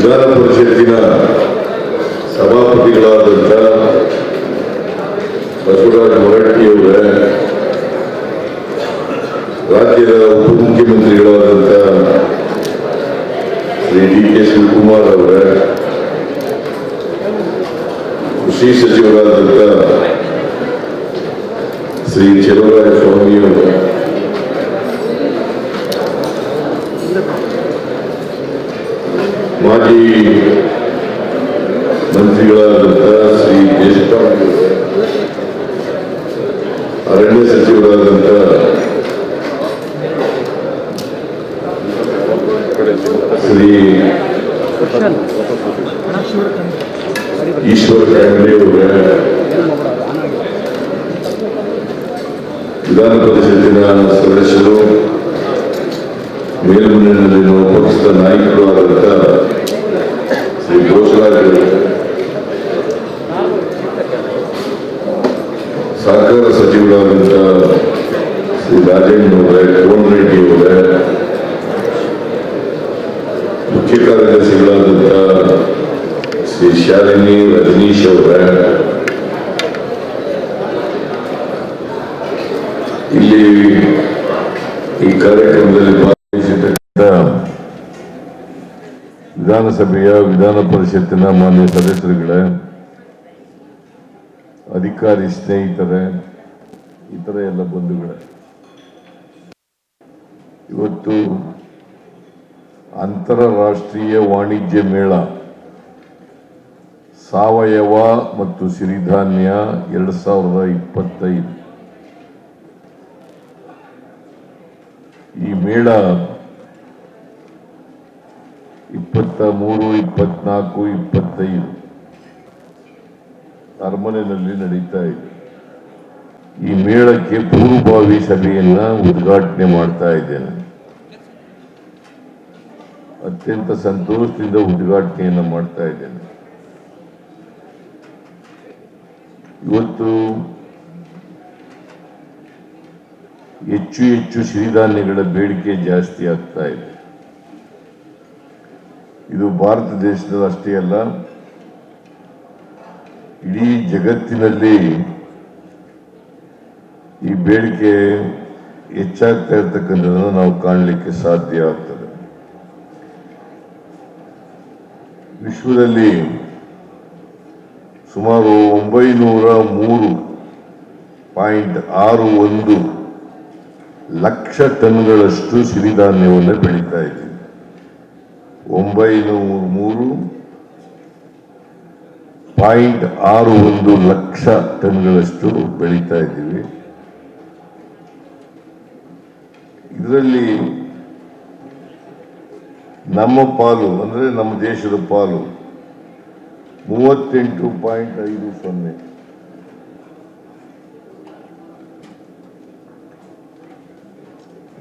ವಿಧಾನ ಪರಿಷತ್ತಿನ ಸಭಾಪತಿಗಳಾದಂಥ ಬಸವರಾಜ ಹೊರಟ್ಟಿಯವರ, ರಾಜ್ಯದ ಉಪಮುಖ್ಯಮಂತ್ರಿಗಳಾದಂಥ ಶ್ರೀ ಡಿ.ಕೆ. ಶಿವಕುಮಾರ್ ಅವರ, ಕೃಷಿ ಸಚಿವರಾದಂಥ ಶ್ರೀ ಚಲುವರಾಯ ಸ್ವಾಮಿಯವರ, ಮಾಜಿ ಮಂತ್ರಿಗಳಾದಂಥ ಶ್ರೀ ದೇಶಪಾಂಡೆ, ಅರಣ್ಯ ಸಚಿವರಾದಂಥ ಶ್ರೀ ಈಶ್ವರ ಖಂಡ್ರೆ ಅವರ, ವಿಧಾನ ಪರಿಷತ್ತಿನ ಸದಸ್ಯರು, ಮೇಲ್ಮನೆಯಲ್ಲಿನ ಪಕ್ಷದ ನಾಯಕರು ಆದಂಥ ಶ್ರೀ ಘೋಷರಾಜ್, ಸಹಕಾರ ಸಚಿವರಾದಂಥ ಶ್ರೀ ರಾಜೇಂದ್ರ ಕೋನ್ ರೆಡ್ಡಿ ಅವರ, ಮುಖ್ಯ ಕಾರ್ಯದರ್ಶಿಗಳಾದಂಥ ಶ್ರೀ ಶಾಲಿನಿ ರಜನೀಶ್ ಅವರ, ಇಲ್ಲಿ ಈ ಕಾರ್ಯಕ್ರಮದಲ್ಲಿ ಭಾಗವಹಿಸಿರ್ತಕ್ಕಂಥ ವಿಧಾನಸಭೆಯ ವಿಧಾನ ಪರಿಷತ್ತಿನ ಮಾನ್ಯ ಸದಸ್ಯರುಗಳೇ, ಅಧಿಕಾರಿ ಸ್ನೇಹಿತರೇ, ಇತರ ಎಲ್ಲ ಬಂಧುಗಳೇ, ಇವತ್ತು ಅಂತಾರಾಷ್ಟ್ರೀಯ ವಾಣಿಜ್ಯ ಮೇಳ ಸಾವಯವ ಮತ್ತು ಸಿರಿಧಾನ್ಯ 2025 ಈ ಮೇಳ 23, 24, 25 ಅರಮನೆಯಲ್ಲಿ ನಡೀತಾ ಇದೆ. ಈ ಮೇಳಕ್ಕೆ ಪೂರ್ವಭಾವಿ ಸಭೆಯನ್ನ ಉದ್ಘಾಟನೆ ಮಾಡ್ತಾ ಇದ್ದೇನೆ. ಅತ್ಯಂತ ಸಂತೋಷದಿಂದ ಉದ್ಘಾಟನೆಯನ್ನು ಮಾಡ್ತಾ ಇದ್ದೇನೆ. ಇವತ್ತು ಹೆಚ್ಚು ಹೆಚ್ಚು ಸಿರಿಧಾನ್ಯಗಳ ಬೇಡಿಕೆ ಜಾಸ್ತಿ ಆಗ್ತಾ ಇದೆ. ಇದು ಭಾರತ ದೇಶದಲ್ಲಿ ಅಷ್ಟೇ ಅಲ್ಲ, ಇಡೀ ಜಗತ್ತಿನಲ್ಲಿ ಈ ಬೇಡಿಕೆ ಹೆಚ್ಚಾಗ್ತಾ ಇರತಕ್ಕಂಥದ್ದನ್ನು ನಾವು ಕಾಣಲಿಕ್ಕೆ ಸಾಧ್ಯ ಆಗ್ತದೆ. ವಿಶ್ವದಲ್ಲಿ ಸುಮಾರು 903.61 ಲಕ್ಷ ಟನ್ಗಳಷ್ಟು ಸಿರಿಧಾನ್ಯವನ್ನು ಬೆಳೀತಾ ಇದ್ದೀವಿ. 903.61 ಲಕ್ಷ ಟನ್ಗಳಷ್ಟು ಬೆಳೀತಾ ಇದ್ದೀವಿ. ಇದರಲ್ಲಿ ನಮ್ಮ ಪಾಲು ಅಂದರೆ ನಮ್ಮ ದೇಶದ ಪಾಲು 38.50.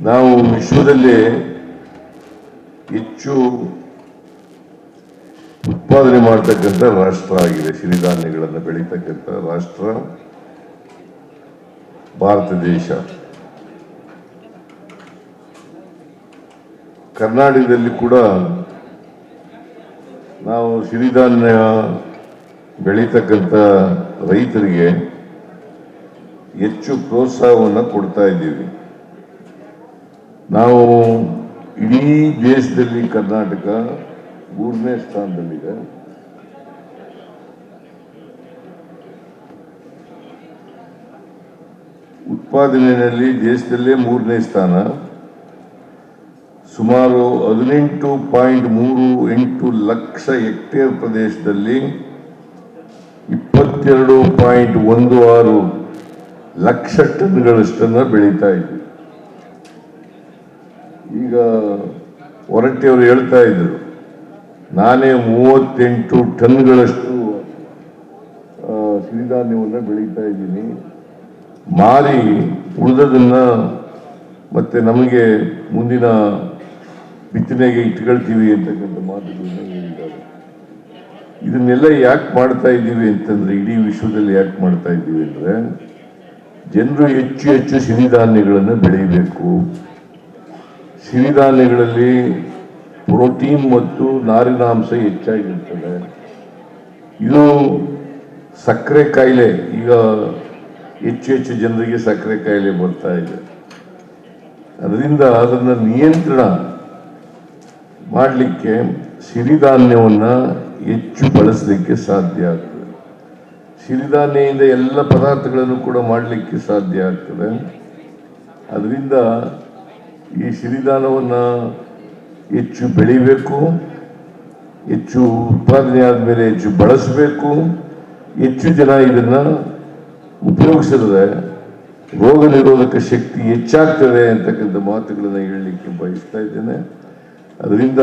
ನಾವು ವಿಶ್ವದಲ್ಲೇ ಹೆಚ್ಚು ಉತ್ಪಾದನೆ ಮಾಡತಕ್ಕಂಥ ರಾಷ್ಟ್ರ ಆಗಿದೆ. ಸಿರಿಧಾನ್ಯಗಳನ್ನು ಬೆಳೀತಕ್ಕಂಥ ರಾಷ್ಟ್ರ ಭಾರತ ದೇಶ. ಕರ್ನಾಟಕದಲ್ಲಿ ಕೂಡ ನಾವು ಸಿರಿಧಾನ್ಯ ಬೆಳೀತಕ್ಕಂಥ ರೈತರಿಗೆ ಹೆಚ್ಚು ಪ್ರೋತ್ಸಾಹವನ್ನು ಕೊಡ್ತಾ ಇದ್ದೀವಿ. ನಾವು ಇಡೀ ದೇಶದಲ್ಲಿ ಕರ್ನಾಟಕ 3ನೇ ಸ್ಥಾನದಲ್ಲಿದೆ. ಉತ್ಪಾದನೆಯಲ್ಲಿ ದೇಶದಲ್ಲೇ 3ನೇ ಸ್ಥಾನ. ಸುಮಾರು 18.38 ಲಕ್ಷ ಹೆಕ್ಟೇರ್ ಪ್ರದೇಶದಲ್ಲಿ 22.16 ಲಕ್ಷ ಟನ್ಗಳಷ್ಟನ್ನು ಬೆಳೀತಾ ಇದ್ವಿ. ಈಗ ಹೊರಟ್ಟಿಯವರು ಹೇಳ್ತಾ ಇದ್ರು, ನಾನೇ 38 ಟನ್ಗಳಷ್ಟು ಸಿರಿಧಾನ್ಯವನ್ನು ಬೆಳೀತಾ ಇದ್ದೀನಿ, ಮಾರಿ ಉಳಿದದನ್ನ ಮತ್ತೆ ನಮಗೆ ಮುಂದಿನ ಬಿತ್ತನೆಗೆ ಇಟ್ಕೊಳ್ತೀವಿ ಅಂತಕ್ಕಂಥ ಮಾತುಗಳನ್ನ ಹೇಳಿದ್ದಾರೆ. ಇದನ್ನೆಲ್ಲ ಯಾಕೆ ಮಾಡ್ತಾ ಇದ್ದೀವಿ ಅಂತಂದ್ರೆ, ಇಡೀ ವಿಶ್ವದಲ್ಲಿ ಯಾಕೆ ಮಾಡ್ತಾ ಇದ್ದೀವಿ ಅಂದ್ರೆ, ಜನರು ಹೆಚ್ಚು ಹೆಚ್ಚು ಸಿರಿಧಾನ್ಯಗಳನ್ನು ಬೆಳೆಯಬೇಕು. ಸಿರಿಧಾನ್ಯಗಳಲ್ಲಿ ಪ್ರೋಟೀನ್ ಮತ್ತು ನಾರಿನಾಂಶ ಹೆಚ್ಚಾಗಿರ್ತದೆ. ಇದು ಸಕ್ಕರೆ ಕಾಯಿಲೆ, ಈಗ ಹೆಚ್ಚು ಜನರಿಗೆ ಸಕ್ಕರೆ ಕಾಯಿಲೆ ಬರ್ತಾ ಇದೆ. ಅದರಿಂದ ಅದನ್ನು ನಿಯಂತ್ರಣ ಮಾಡಲಿಕ್ಕೆ ಸಿರಿಧಾನ್ಯವನ್ನು ಹೆಚ್ಚು ಬಳಸಲಿಕ್ಕೆ ಸಾಧ್ಯ ಆಗ್ತದೆ. ಸಿರಿಧಾನ್ಯದಿಂದ ಎಲ್ಲ ಪದಾರ್ಥಗಳನ್ನು ಕೂಡ ಮಾಡಲಿಕ್ಕೆ ಸಾಧ್ಯ ಆಗ್ತದೆ. ಅದರಿಂದ ಈ ಸಿರಿಧಾನ್ಯವನ್ನು ಹೆಚ್ಚು ಬೆಳಿಬೇಕು, ಹೆಚ್ಚು ಉತ್ಪಾದನೆ ಆದಮೇಲೆ ಹೆಚ್ಚು ಬಳಸಬೇಕು. ಹೆಚ್ಚು ಜನ ಇದನ್ನು ಉಪಯೋಗಿಸಿದ್ರೆ ರೋಗ ನಿರೋಧಕ ಶಕ್ತಿ ಹೆಚ್ಚಾಗ್ತದೆ ಅಂತಕ್ಕಂಥ ಮಾತುಗಳನ್ನು ಹೇಳಲಿಕ್ಕೆ ಬಯಸ್ತಾ ಇದ್ದೇನೆ. ಅದರಿಂದ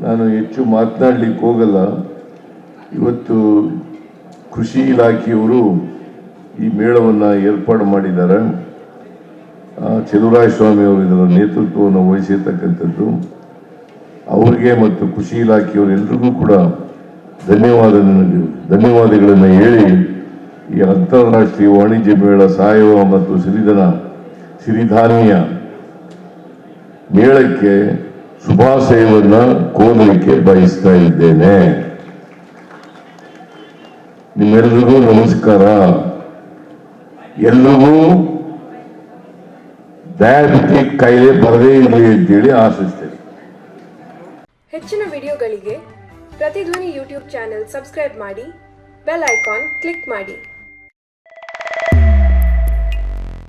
ನಾನು ಹೆಚ್ಚು ಮಾತನಾಡಲಿಕ್ಕೆ ಹೋಗಲ್ಲ. ಇವತ್ತು ಕೃಷಿ ಇಲಾಖೆಯವರು ಈ ಮೇಳವನ್ನು ಏರ್ಪಾಡು ಮಾಡಿದ್ದಾರೆ. ಚಲುವರಾಯ ಸ್ವಾಮಿ ಅವರು ಇದರ ನೇತೃತ್ವವನ್ನು ವಹಿಸಿರ್ತಕ್ಕಂಥದ್ದು. ಅವರಿಗೆ ಮತ್ತು ಕೃಷಿ ಇಲಾಖೆಯವರೆಲ್ಲರಿಗೂ ಕೂಡ ಧನ್ಯವಾದಗಳನ್ನು ಹೇಳಿ ಈ ಅಂತಾರಾಷ್ಟ್ರೀಯ ವಾಣಿಜ್ಯ ಮೇಳ ಸಾವಯವ ಮತ್ತು ಸಿರಿಧಾನ್ಯ ಮೇಳಕ್ಕೆ ಶುಭಾಶಯವನ್ನು ಕೋರಲಿಕ್ಕೆ ಬಯಸ್ತಾ ಇದ್ದೇನೆ. ನಿಮ್ಮೆಲ್ಲರಿಗೂ ನಮಸ್ಕಾರ. ಎಲ್ರಿಗೂ ಡಯಾಬಿಟಿಕ್ ಕಾಯಿಲೆ ಬರದೇ ಇರಲಿ ಅಂತೇಳಿ ಆಶಿಸ್ತೇನೆ. ಹೆಚ್ಚಿನ ವಿಡಿಯೋಗಳಿಗೆ ಪ್ರತಿಧ್ವನಿ ಯೂಟ್ಯೂಬ್ ಚಾನೆಲ್ ಸಬ್ಸ್ಕ್ರೈಬ್ ಮಾಡಿ, ಬೆಲ್ ಐಕಾನ್ ಕ್ಲಿಕ್ ಮಾಡಿ.